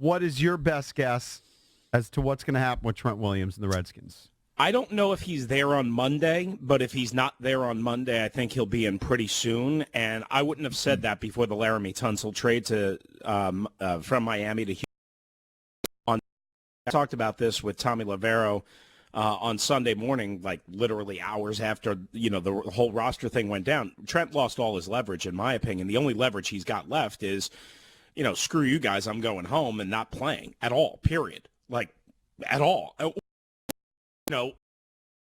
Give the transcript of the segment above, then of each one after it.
what is your best guess as to what's going to happen with Trent Williams and the Redskins? I don't know if he's there on Monday, but if he's not there on Monday, I think he'll be in pretty soon. And I wouldn't have said that before the Laramie Tunsil trade from Miami to Houston. I talked about this with Tommy Lavero on Sunday morning, like literally hours after the whole roster thing went down. Trent lost all his leverage, in my opinion. The only leverage he's got left is, screw you guys, I'm going home and not playing at all, period. Like, at all.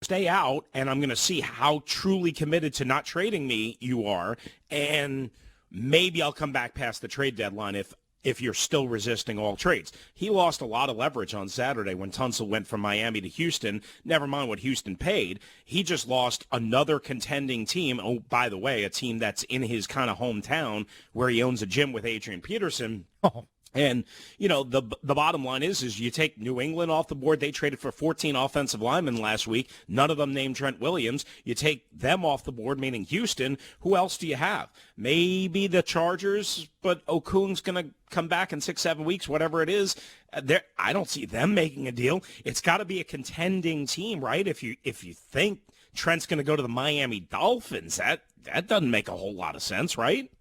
Stay out, and I'm going to see how truly committed to not trading me you are, and maybe I'll come back past the trade deadline if you're still resisting all trades. He lost a lot of leverage on Saturday when Tunsil went from Miami to Houston. Never mind what Houston paid. He just lost another contending team. Oh, by the way, a team that's in his kind of hometown where he owns a gym with Adrian Peterson. Oh. And, the bottom line is you take New England off the board. They traded for 14 offensive linemen last week. None of them named Trent Williams. You take them off the board, meaning Houston. Who else do you have? Maybe the Chargers, but Okun's going to come back in 6-7 weeks, whatever it is. I don't see them making a deal. It's got to be a contending team, right? If you think Trent's going to go to the Miami Dolphins, that doesn't make a whole lot of sense, right?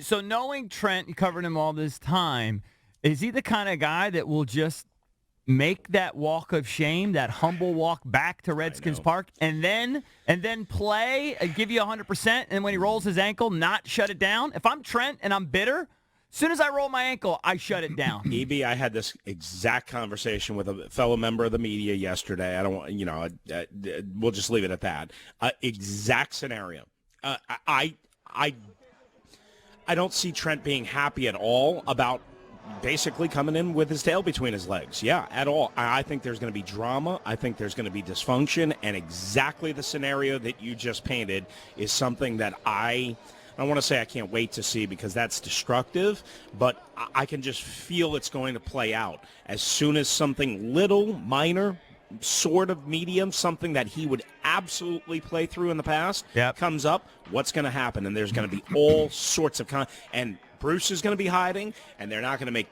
So knowing Trent, you covered him all this time, is he the kind of guy that will just make that walk of shame, that humble walk back to Redskins Park, and then play and give you 100%, and when he rolls his ankle, not shut it down? If I'm Trent and I'm bitter, as soon as I roll my ankle, I shut it down. EB, I had this exact conversation with a fellow member of the media yesterday. I don't want, we'll just leave it at that. Exact scenario. I don't see Trent being happy at all about basically coming in with his tail between his legs. Yeah, at all. I think there's going to be drama. I think there's going to be dysfunction. And exactly the scenario that you just painted is something that I want to say I can't wait to see, because that's destructive, but I can just feel it's going to play out. As soon as something little, minor, sort of medium, something that he would absolutely play through in the past comes up, what's going to happen? And there's going to be all sorts of and Bruce is going to be hiding, and they're not going to make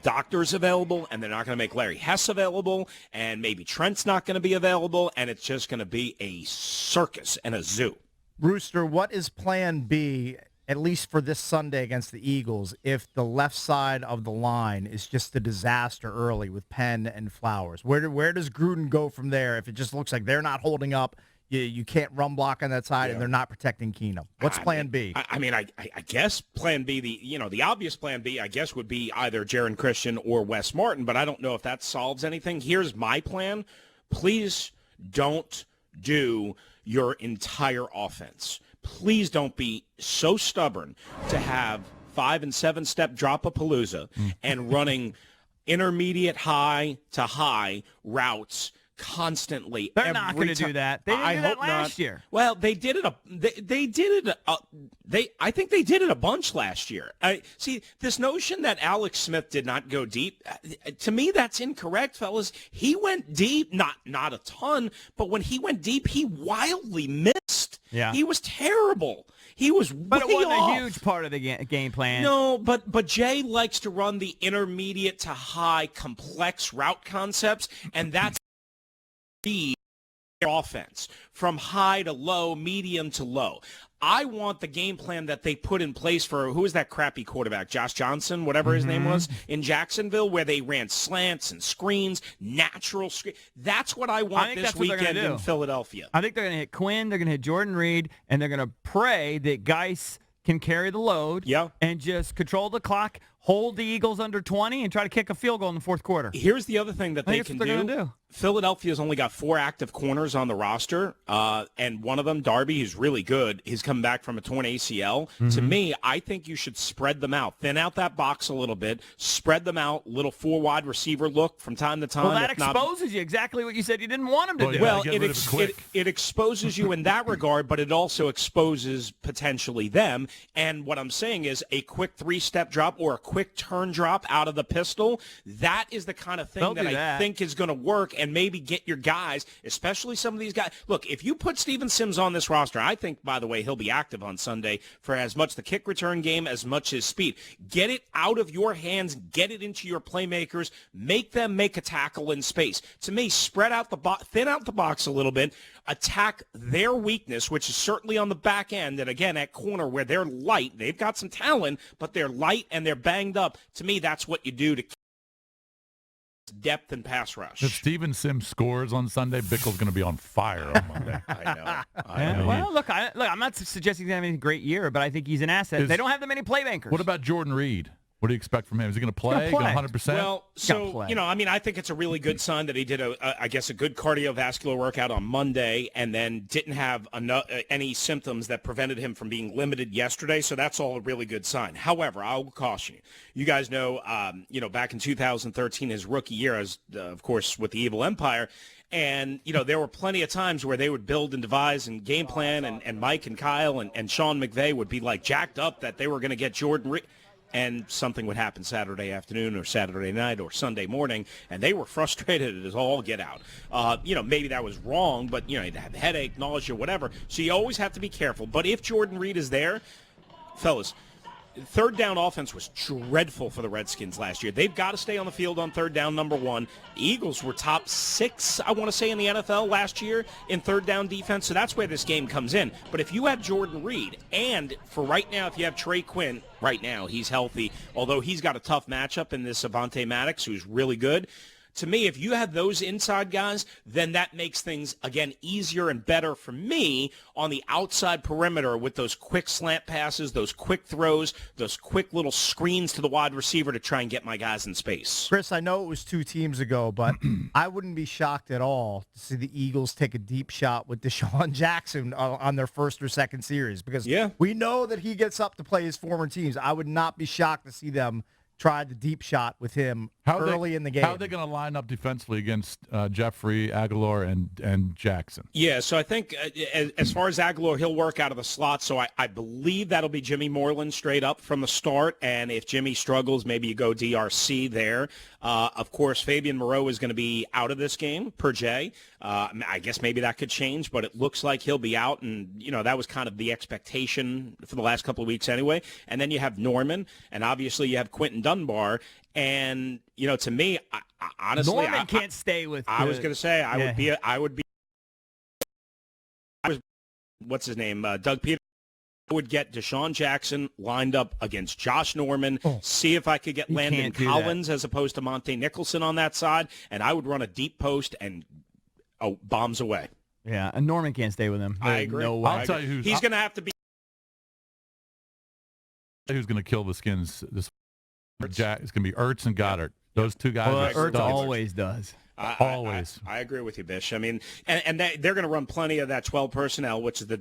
doctors available, and they're not going to make Larry Hess available, and maybe Trent's not going to be available, and it's just going to be a circus and a zoo. Rooster, what is plan B, at least for this Sunday against the Eagles, if the left side of the line is just a disaster early with Penn and Flowers? Where does Gruden go from there if it just looks like they're not holding up? You can't run block on that side, and they're not protecting Keenum. What's plan B? I guess plan B, the obvious plan B, I guess, would be either Jaron Christian or Wes Martin, but I don't know if that solves anything. Here's my plan. Please don't do your entire offense. Please don't be so stubborn to have 5- and 7-step drop-a-palooza and running intermediate high to high routes constantly. They're not going to do that. They didn't do that last year. Well, they did it. I think they did it a bunch last year. See, this notion that Alex Smith did not go deep, to me, that's incorrect, fellas. He went deep, not a ton, but when he went deep, he wildly missed. Yeah, he was terrible. He was but it wasn't a huge part of the game plan. No, but Jay likes to run the intermediate to high complex route concepts, and that's the offense from high to low, medium to low. I want the game plan that they put in place for, who was that crappy quarterback, Josh Johnson, whatever his name was, in Jacksonville, where they ran slants and screens, natural screen. That's what I want this weekend in Philadelphia. I think they're going to hit Quinn, they're going to hit Jordan Reed, and they're going to pray that Geis can carry the load and just control the clock, hold the Eagles under 20, and try to kick a field goal in the fourth quarter. Here's the other thing that they can do. Philadelphia's only got 4 active corners on the roster, and one of them, Darby, who's really good, he's come back from a torn ACL. To me, I think you should spread them out. Thin out that box a little bit. Spread them out. Little 4-wide receiver look from time to time. Well, that exposes you exactly what you said you didn't want him to do. Well, it exposes you in that regard, but it also exposes potentially them. And what I'm saying is a quick 3-step drop or a quick turn drop out of the pistol, that is the kind of thing that I think is going to work. and maybe get your guys, especially some of these guys. Look, if you put Steven Sims on this roster, I think, by the way, he'll be active on Sunday for as much the kick return game as much his speed. Get it out of your hands, get it into your playmakers, make them make a tackle in space. To me, spread out the thin out the box a little bit, attack their weakness, which is certainly on the back end, and again, at corner where they're light. They've got some talent, but they're light and they're banged up. To me, that's what you do to depth and pass rush. If Steven Sims scores on Sunday, Bickle's going to be on fire on Monday. I know. Well, look, I'm not suggesting he's having a great year, but I think he's an asset. They don't have that many playmakers. What about Jordan Reed? What do you expect from him? Is he going to play? Gonna play. 100%? Well, so, I think it's a really good sign that he did, a good cardiovascular workout on Monday and then didn't have any symptoms that prevented him from being limited yesterday. So that's all a really good sign. However, I will caution you. You guys know, back in 2013, his rookie year, as of course, with the Evil Empire, and, there were plenty of times where they would build and devise and game plan, and Mike and Kyle and Sean McVay would be like jacked up that they were going to get Jordan Reed. And something would happen Saturday afternoon or Saturday night or Sunday morning, and they were frustrated as all get out. Maybe that was wrong, but, they'd have a headache, nausea, whatever. So you always have to be careful. But if Jordan Reed is there, fellas, third down offense was dreadful for the Redskins last year. They've got to stay on the field on third down, number one. The Eagles were top 6, I want to say, in the NFL last year in third down defense, so that's where this game comes in. But if you have Jordan Reed, and for right now, if you have Trey Quinn, right now he's healthy, although he's got a tough matchup in this Avonte Maddox, who's really good. To me, if you have those inside guys, then that makes things, again, easier and better for me on the outside perimeter with those quick slant passes, those quick throws, those quick little screens to the wide receiver to try and get my guys in space. Chris, I know it was 2 teams ago, but I wouldn't be shocked at all to see the Eagles take a deep shot with Deshaun Jackson on their first or second series because we know that he gets up to play his former teams. I would not be shocked to see them try the deep shot with him early in the game. How are they going to line up defensively against Jeffrey, Aguilar, and Jackson? Yeah, so I think as far as Aguilar, he'll work out of the slot. So I believe that'll be Jimmy Moreland straight up from the start. And if Jimmy struggles, maybe you go DRC there. Of course, Fabian Moreau is going to be out of this game per Jay. I guess maybe that could change, but it looks like he'll be out. And, that was kind of the expectation for the last couple of weeks anyway. And then you have Norman, and obviously you have Quentin Dunbar. And, to me, I honestly, Norman can't stay with. I was going to say I would be. What's his name? Doug Peterson. I would get Deshaun Jackson lined up against Josh Norman, see if I could get Landon Collins as opposed to Monte Nicholson on that side, and I would run a deep post and bombs away. Yeah, and Norman can't stay with him. I agree. No way. I'll tell you he's going to have to be. Who's going to kill the Skins this It's going to be Ertz and Goddard. Those two guys. Well, Ertz always does. Always. I agree with you, Bish. I mean, and they're going to run plenty of that 12 personnel, which is the,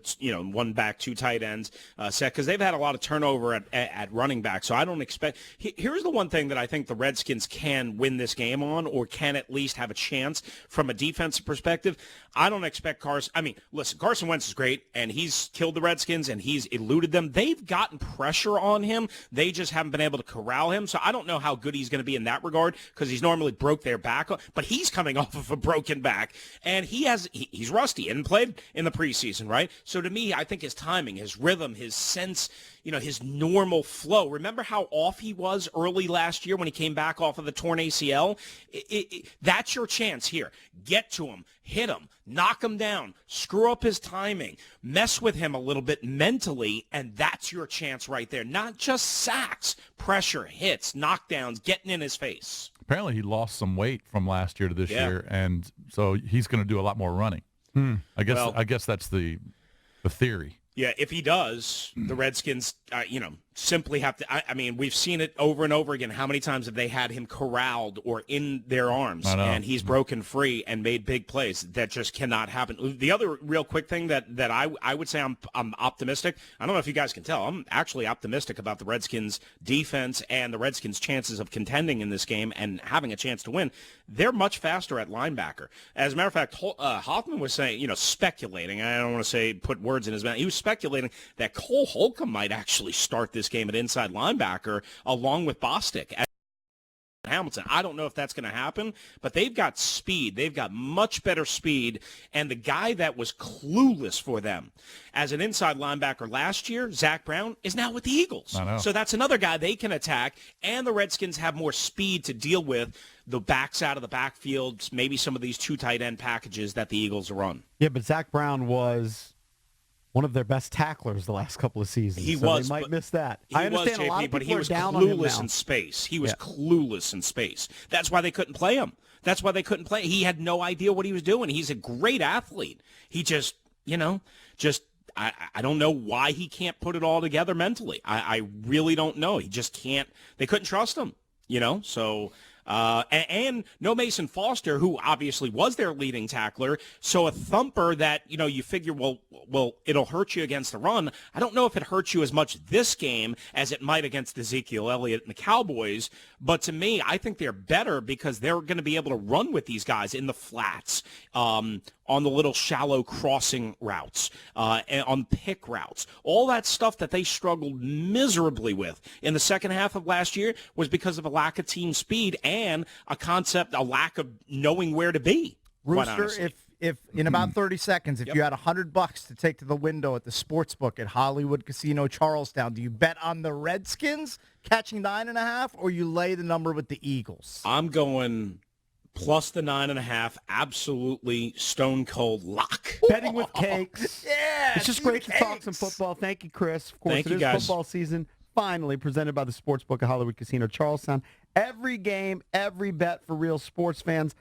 one back, 2 tight ends set, because they've had a lot of turnover at running back. So I don't expect – here's the one thing that I think the Redskins can win this game on, or can at least have a chance from a defensive perspective. I don't expect Carson – I mean, listen, Carson Wentz is great, and he's killed the Redskins, and he's eluded them. They've gotten pressure on him. They just haven't been able to corral him. So I don't know how good he's going to be in that regard, because he's normally broke their back. But he's coming off of a broken back, and he's rusty and played in the preseason, right? So to me, I think his timing, his rhythm, his sense, his normal flow. Remember how off he was early last year when he came back off of the torn ACL? That's your chance here. Get to him, hit him, knock him down, screw up his timing, mess with him a little bit mentally, and that's your chance right there. Not just sacks, pressure, hits, knockdowns, getting in his face. Apparently he lost some weight from last year to this year, and so he's going to do a lot more running. I guess that's the theory. Yeah, if he does, the Redskins, simply have to. I mean, we've seen it over and over again. How many times have they had him corralled or in their arms, and he's broken free and made big plays? That just cannot happen. The other real quick thing that I would say I'm optimistic. I don't know if you guys can tell. I'm actually optimistic about the Redskins' defense and the Redskins' chances of contending in this game and having a chance to win. They're much faster at linebacker. As a matter of fact, Hoffman was saying, speculating. I don't want to say put words in his mouth. He was speculating that Cole Holcomb might actually start this game at inside linebacker along with Bostic. Hamilton. I don't know if that's going to happen, but they've got speed. They've got much better speed. And the guy that was clueless for them as an inside linebacker last year, Zach Brown, is now with the Eagles. I know. So that's another guy they can attack. And the Redskins have more speed to deal with the backs out of the backfield, maybe some of these 2 tight end packages that the Eagles run. Yeah, but Zach Brown was one of their best tacklers the last couple of seasons. He so was, they might miss that. He I understand was, a lot JP, of but people he was are down on him clueless now. in space. He was Yeah. clueless in space. That's why they couldn't play him. That's why they couldn't play. He had no idea what he was doing. He's a great athlete. He just, I don't know why he can't put it all together mentally. I really don't know. He just can't. They couldn't trust him, so... and no Mason Foster, who obviously was their leading tackler. So a thumper that, you figure, well, it'll hurt you against the run. I don't know if it hurts you as much this game as it might against Ezekiel Elliott and the Cowboys. But to me, I think they're better because they're going to be able to run with these guys in the flats, on the little shallow crossing routes, and on pick routes. All that stuff that they struggled miserably with in the second half of last year was because of a lack of team speed and a lack of knowing where to be. Rooster, if in about 30 seconds, if you had $100 to take to the window at the sports book at Hollywood Casino Charlestown, do you bet on the Redskins catching 9.5, or you lay the number with the Eagles? I'm going plus the 9.5, absolutely stone cold lock. Betting with cakes. Yeah, It's just great to talk some football. Thank you, Chris. Of course, Thank it you, is guys. football season. Finally presented by the Sportsbook at Hollywood Casino Charlestown. Every game, every bet for real sports fans.